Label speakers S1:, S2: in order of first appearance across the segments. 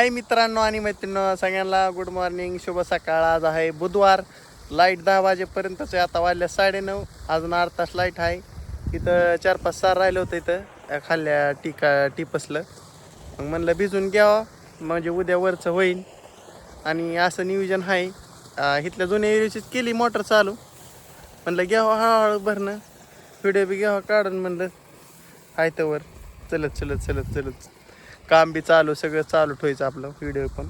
S1: हाय मित्रांनो आणि मैत्रिणींनो, सगळ्यांना गुड मॉर्निंग, शुभ सकाळ. आज आहे बुधवार. लाईट 10 वाजेपर्यंतच आहे. आता वाजल्या 9:30. अजून 8 तास लाईट आहे. इथं 4-5 सार राहिलं होतं इथं खाल्ल्या टिपसलं. मग म्हणलं भिजून घ्यावं म्हणजे उद्या वरचं होईल. आणि असं नियोजन आहे. इथल्या जुन्या एरियाचीच केली मोटर चालू. म्हणलं घ्यावं हळूहळू भरणं, व्हिडिओ बी घ्यावं काढून. म्हणलं आहे तर वर चलत काम बी चालू, सगळं चालू ठेवायचं आपलं, व्हिडिओ पण.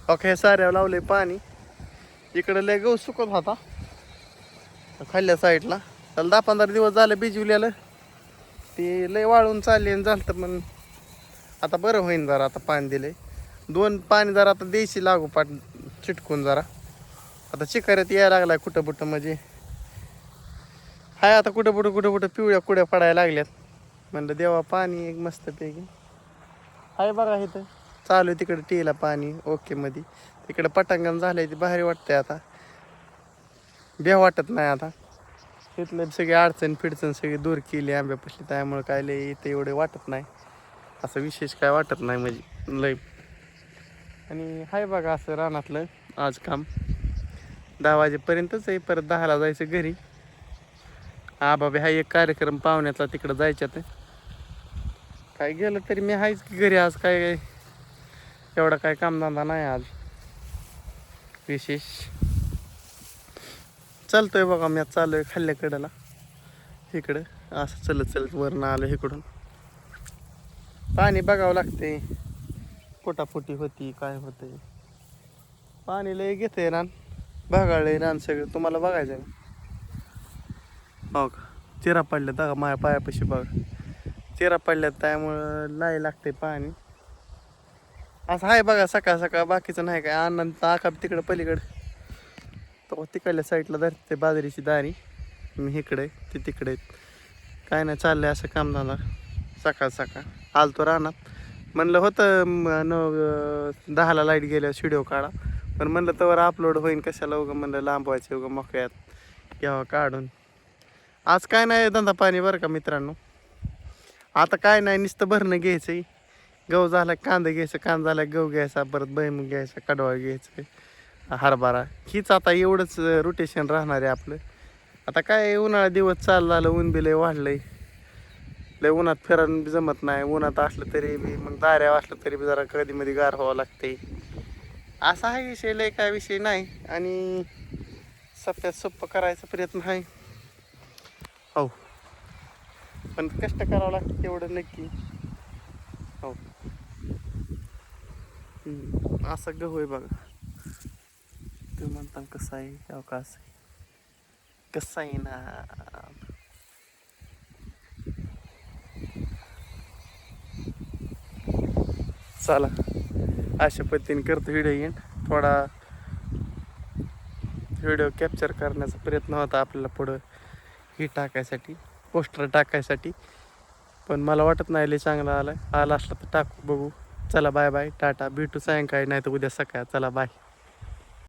S1: ओके, हे साऱ्यावर लावले पाणी. इकडं लय गहू सुकत होता खाल्ल्या साईडला. त्याला 10-15 दिवस झालं भिजवलेलं, ते लय वाळून चालले आणि झालं. तर मग आता बरं होईन जरा. आता पाणी दिले 2 पाणी जरा आता द्यायची लागोपाठ चिटकून जरा. आता चिकाऱ्यात यायला लागलाय कुठं म्हणजे हाय. आता कुठं पिवळ्या कुड्या पडायला लागल्यात. म्हणलं देवा पाणी एक मस्तपैकी हाय बघा. इथं चालू आहे तिकडे टीला पाणी ओके मध्ये. तिकडे पटांगण झालंय, ते भारी वाटतंय. आता बेव वाटत नाही. आता तिथलं सगळी अडचण सगळी दूर केली आंब्यापाशी, त्यामुळे काय लय इथं एवढे वाटत नाही. असं विशेष काय वाटत नाही म्हणजे लय. आणि हाय बघा असं रानातलं आज काम 10 वाजेपर्यंतच आहे. परत 10ला जायचं घरी. बाबा हा एक कार्यक्रम पाहुण्याचा तिकडं जायच्यात. काय गेलं तरी मी आहेच की घरी. आज काय एवढा काय कामधंदा नाही आज विशेष. चालतोय बघा, मी चाललोय खाल्ल्याकडेला इकडं. असं चलत वरनं आलं इकडून. पाणी बघावं लागते, पोटापोटी होती काय होतंय. पाणी लय घेतंय रान, बघाळलंय रान सगळं. तुम्हाला बघायचं हो का? चिरा पडल्यात बघा माझ्या पायापाशी बघा. चिरा पडल्यात, त्यामुळं लाई लागते पाणी. असं आहे बघा सकाळ सकाळ. बाकीचं नाही काय. आनंद आका तिकडं पलीकडं तो तिकडल्या साईडला धरते बाजरीची दारी. मी इकडे ते तिकडे. काय नाही, चाललंय असं कामधंदा सकाळ आलतो रानात. म्हणलं होतं 10ला लाईट गेल्यावर व्हिडिओ काढा, पण म्हणलं तर अपलोड होईन कशाला उगं. म्हणलं लांबवायचं उगं मोकळ्यात घ्यावं काढून. आज काय नाही धंदा पाणी बरं का मित्रांनो. आता काय नाही, नुसतं भरणं घ्यायचं. गहू झाला कांदा घ्यायचं, कांदा झाला गहू घ्यायचा, परत भुईमूग घ्यायचा, कडवा घ्यायचं, हरभरा. हीच आता एवढंच रोटेशन राहणार आहे आपलं. आता काय उन्हाळा दिवस चालू झालं, ऊन बी लय वाढलंय. लय उन्हात फिरायला बी जमत नाही. उन्हात असलं तरी बी मग दाऱ्या असलं तरी बी जरा कधी मध्ये गार व्हावं लागते. असा हा विषय, लय काय विषय नाही. आणि सप्यात सोप्पं करायचा प्रयत्न आहे हो, पण कष्ट करावं लागतं तेवढं नक्की हो. असं गहू आहे बघा. तुम्ही म्हणता कसं आहे अवकाश, कसं आहे ना. चला अशा पद्धतीने करतो व्हिडिओ एंड. थोडा व्हिडिओ कॅप्चर करण्याचा प्रयत्न होता आपल्याला पुढं ही टाकायसाठी, पोस्टर टाकायसाठी. पण मला वाटत नाही लय चांगला आला असला तर टाकू, बघू. चला बाय बाय, टाटा. भेटू सायंकाळी नाही तर उद्या सकाळ. चला बाय.